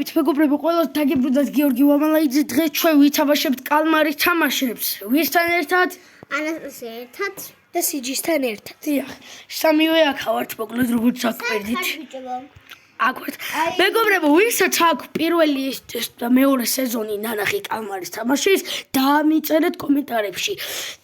მეგობრებო, ყველას დაგიბრუნდათ გიორგი ვამალაიძე. დღეს ჩვენ ვითამაშებთ კალმარის თამაშებს. ვისთან ერთად? ანასტასია ერთად და სიჯისთან ერთად. დიახ, სამივე აქ ვართ, მოკლედ როგორც აკვირდით. აქ ვართ. მეგობრებო, ვისაც აქვს პირველი და მეორე სეზონი ნანახი კალმარის თამაშის, დაამიწერეთ კომენტარებში.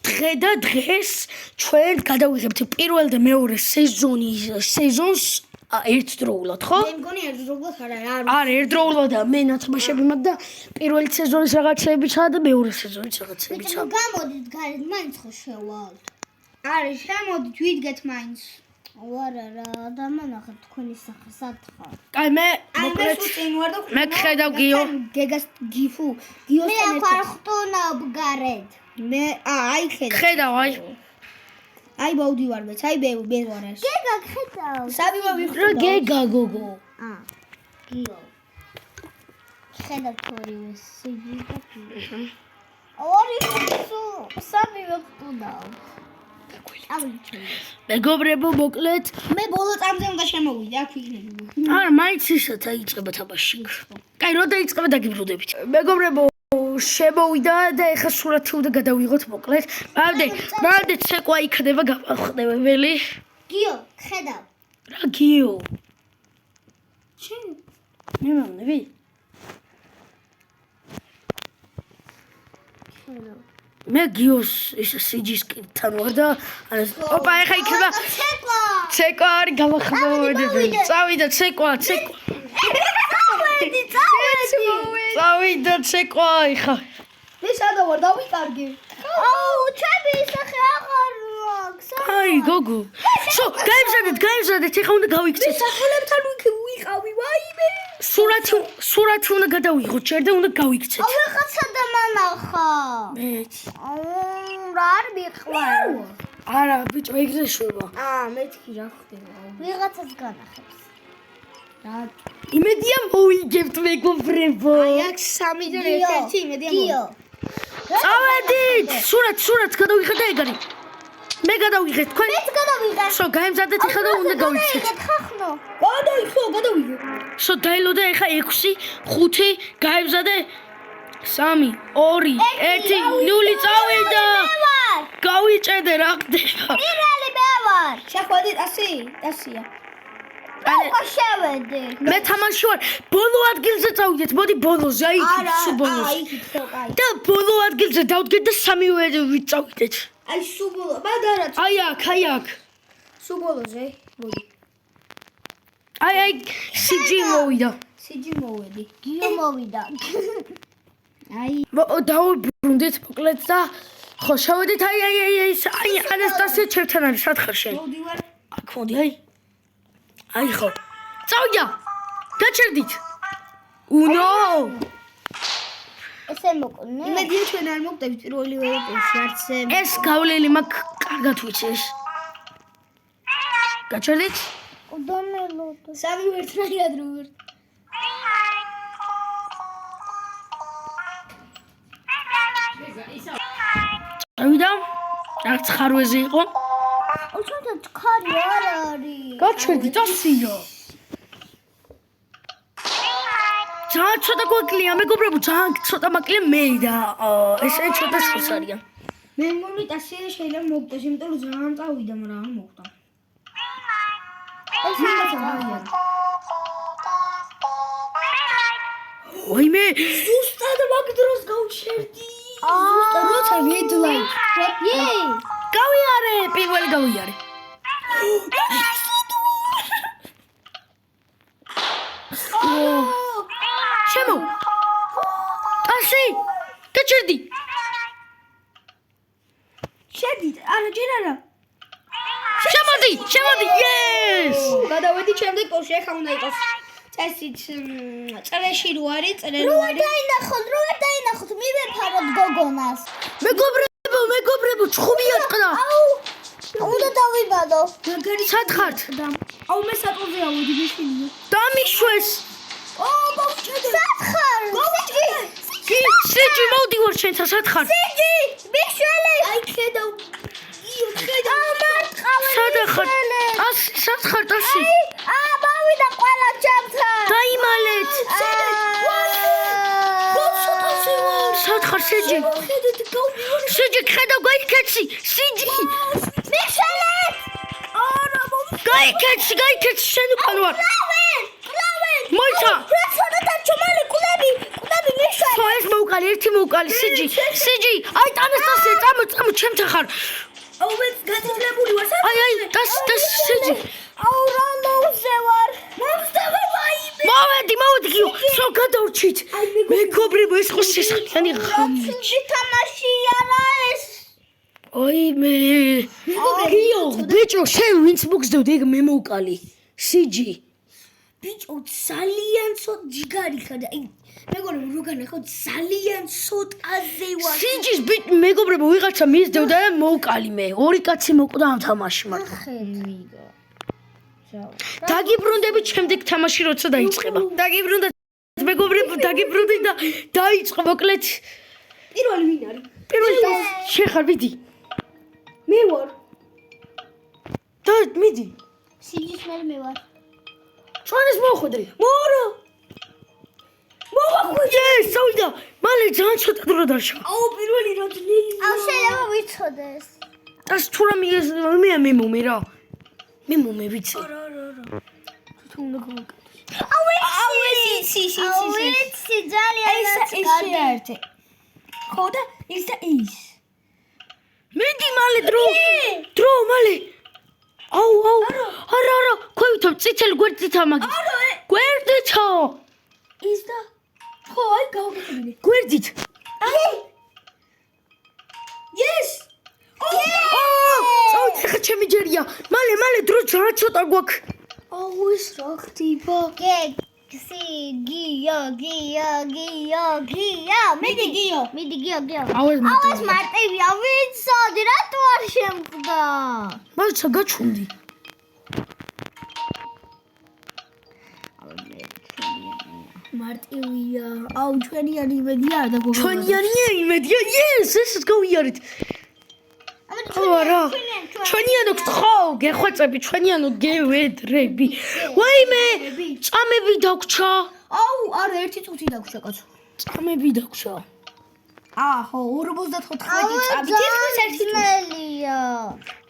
დღეს ჩვენ გადავიღებთ პირველ და მეორე სეზონს ერთდროულად, ხო? მე მგონი ერთდროულად არა, ერთდროულად და მე ნათამაშები მაქვს და პირველი სეზონის რაღაცეებიცაა და მეორე სეზონის რაღაცეებიცაა. გამოდით გარეთ მაინც ხო შევალთ. არა, შემოდით ვიდგეთ მაინც. არა რა, დამანახეთ თქვენი სახე სათხარ. კაი, მე მოკლედ წინ ვარ და მე ხედავ გიო. გეგას გიოს მე ახარ ხტუნავ გარეთ. მე აი ხედავ, აი. აი მოვდივარ მეც, აი მე ვარ ეს. გეგა ხედავ. საბიმა რა ვიხდო. გეგა გოგო. გიო. ხედავ თორიო სიჯი და გიო. ორი ხუთი საბიმა ხტუნავ. მეგობრებო, მოკლედ მე ბოლო წამზე უნდა შემოვიდე, აქ ვიქნები. არა, მაინც ისეთ აიწყება თამაში. კაი, რო დაიწყება დაგიბრუნდებით. მეგობრებო, შემოვიდა და ეხა სურათი უნდა გადავიღოთ მოკლედ. მანდე ცეკვა იქნება გამახდევებელი. გიო, ხედავ. რა გიო? შენ მე მომნები? ხედავ. მე გიოს ის სიჯისკირთან ვარ და ოპა ეხა იქნება ცეკვა არის გამახდევებელი. წავიდა ცეკვა. წავიდა ცეკვა ეხა. მე სადა ვარ დავიკარგე. აუ, ჩემი სახე აღარ აქვს. აი გოგო. შო, გაიმზადეთ, ეხა უნდა გავიქცეთ. სახელებთან ვიყავი, ვაიმე. სურათი უნდა გადავიღოთ, ჯერ და უნდა გავიქცეთ. ვიღაცა დამანახა. მეც. რა არ მიყვარ. არა, ბიჭო, ეგრე შვება. მეთქი რა ხდება. ვიღაცას განახებს. რა იმედია მოვიგებთ მეგობრებო. აი აქ 3 და 1 იმედია გიო. წავედით. სურათს გადავიღეთ და ეგ არის. მე გადავიღეთ, თქვენ? მეც გადავიღე. შო, გაიმზადეთ ეხა და უნდა გავიქცეთ. ხახნო. გადავიღე. შო, დაილოდა ეხა 6, 5, გაიმზადე 3, 2, 1, 0 წავიდა. გავიჭედე რა ხდება. პირველი მე ვარ. შეხვედი 100-ია. უკვე შევედი. მე თამაში ვარ. ბოლო ადგილზე წავიდეთ. მოდი ბოლოზე, აი სულ ბოლოს. აი ხო, კაი. და ბოლო ადგილზე დავდგეთ და სამივე ვიწავიდეთ. აი სუბოლო, მაგრამ აი აქ. სუბოლოზე, მოდი. აი სიჯი მოვიდა. სიჯი მოვედი. გიო მოვიდა. აი დავუბრუნდით მოკლედ და ხო შევედით აი ანასტასია ჩემთან არის სათხარ შენ. მოვდივარ. აქ მოდი აი ხო. წავიდა. გაჩერდით. უნო. ესე მოკონე. იმედია ჩვენ არ მოვდებით პირველი ვერაფერში, არც ეს გავლილი მაგ კარგად ვიცეს. გაჩერდით? უდომელო. სამი ერთნაირად რო ვარ. წავიდა. რაც ხარვეზე იყო. უცოტა თქვარი არ არის. გაჩერდით ასია. ძალიან ცოტა გვაკლია მეგობრებო, ძალიან ცოტა მაკლია მე და ესე ცოტა შორს არიან. მე მგონი ტასია შეიძლება მოგდეს, იმიტომ რომ ძალიან წავიდა, მაგრამ არ მოგდა. ეს ვიღაცა გავია. ვაიმე, ზუსტად მაგ დროს გავჩერდი. ზუსტად როცა ვედლაით. გავიარე, პირველი გავიარე. შემო. ტასი, გაჩერდი. შედით, არა ჯერ არა. შემოდი, yes! გადავედი შემდეგ პორში, ახლა უნდა იყოს წესით წრეში რო არის, წრე რო არის. რო არ დაინახოთ, მივეფაროთ გოგონას. მეგობრებო, ცხუმია ტყდა. უნდა დავიბადო. სათხართ. აუ მე სატოზე ავედი მეშინია. დამიშვეს. გავუჩერდი. სათხარ. სიჯი მოვდივარ შენთან სათხართ. სიჯი, მიშველი. აი ხედავ. გიო ხედავ. სათხართ. სათხართ ასი. მოვიდა ყველა ჩემთან. დაიმალეთ. ხარ სიჯი? სიჯი ხედავ გაიქეცი, სიჯი. მიშელეთ! არა, გაიქეცი, შენ უკან ვარ. მოიცა. ჩომალი კულები მიშელეთ! ეს მოუკალი, ერთი მოუკალი, სიჯი. აი, ანასტასია, წამო, ჩემთან ხარ. აუ მე გაწილებული ვარ. აი, დას სიჯი. აუ რა მოუზე ვარ? მოვედი, გიო. სულ გადავრჩით. მეგობრებო, ეს ხო შესაძლებელი ღამე. თამაში არა ეს. ой მე გიო ბიჭო შენ ვინც მოგზდევ ეგ მე მოვკალი სიჯი ბიჭო ძალიან ცოტ ჯიგარი ხარ და აი მეგობრებო რო განახო ძალიან ცოტაზე ვარ სიჯის მეგობრებო ვიღაცა მისდევ და მოვკალი მე ორი კაცი მოკვდა ამ თამაში მაგრამ ხედვიგო. დაგიბრუნდები შემდეგ თამაში როცა დაიწყება დაგიბრუნდა მეგობრებო დაგიბრუნდი და დაიწყო მოკლედ პირველი ვინ არის პირველი შეხარ ვიდი მე ვარ და მიდი სიჯის მე ვარ. ჩვენს მოხვედრი მორა მოხვედრი საუდა მალე ძალიან ცოტა დრო დარჩა აუ პირველი როდნელი აუ შეიძლება ვიცოდეს. დას თუ რამე მე მომე რა მე მომე ვიცი თუ უნდა გავაკეთო აუ ვიცი ძალიან ეს ხო და ის და ის მიდი მალე დრო მალე აუ არა ქვევითო წითელ გვერდითა მაგის გვერდითო ის და ხო აი გავაკეთებინე გვერდით yes საუთ ხა ჩემი ჯერია მალე დრო ძალიან ცოტა გვაქვს აუ ეს რა ხდება გიო. მიდი გიო. აუ ეს მარტივია, ვიცოდი, რატო არ შემკვდა? მაცა გაჩვენდი მარტივია აუ ჩვენიანი იმედია და გოგო ჩვენიანი იმედია yes ესეც გავიარეთ არა ჩვენიანო ხო გეხვეწები ჩვენიანო გევედრები ვაიმე წამები დაგვრჩა აუ არა ერთი წუთი დაგვრჩა კაცო წამები დაგვრჩა ხო 54 წამი თითქმის ერთი მელია.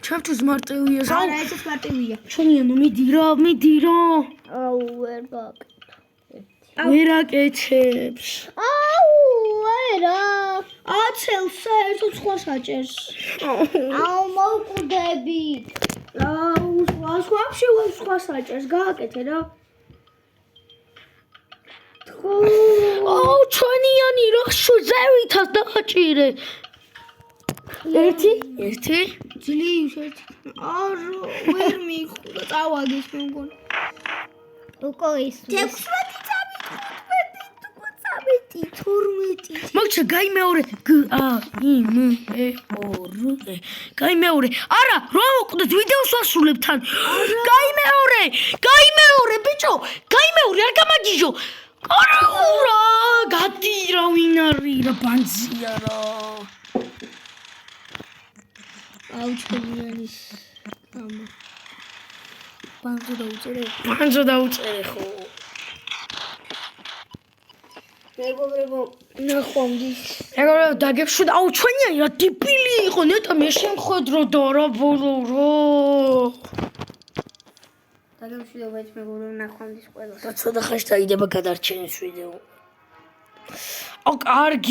ჩემთვის მარტივია არა ესეც მარტივია ჩვენიანო მიდი რა აუ ვერ გაკეთე. ვერაკეთებს ვერა. აცელს საერთოდ სხვა საჭერს აუ მოვკვდები. აუ სხვა საჭერს გააკეთე რა აუ ჩვენიანი რა შუზევითას დააჭირე ერთი ძლივს ერთი არა ვერ მიხდა წავაგეს მე მგონი უკო ის 16 18 მაგჩა გაიმეორე გაიმეორე არა რა მოკვდეთ ვიდეოს ვასრულებ თან გაიმეორე ბიჭო გაიმეორე არ გამაგიჟო არა გადი რა ვინ არის რა ბანძია რა აუ ჩვენიანის ამა ბანძო დაუწერე ხო მეგობრებო ნახვამდის მეგობრებო დაგეშვით აუ ჩვენიანი რა დიპილი იყო ნეტა მე შემხედრო და რა ბოლო რა დაგეშვით მეგობრებო ნახვამდის ყველა და ცოტა ხანში დაიდება გადარჩენის ვიდეო აუ კარგი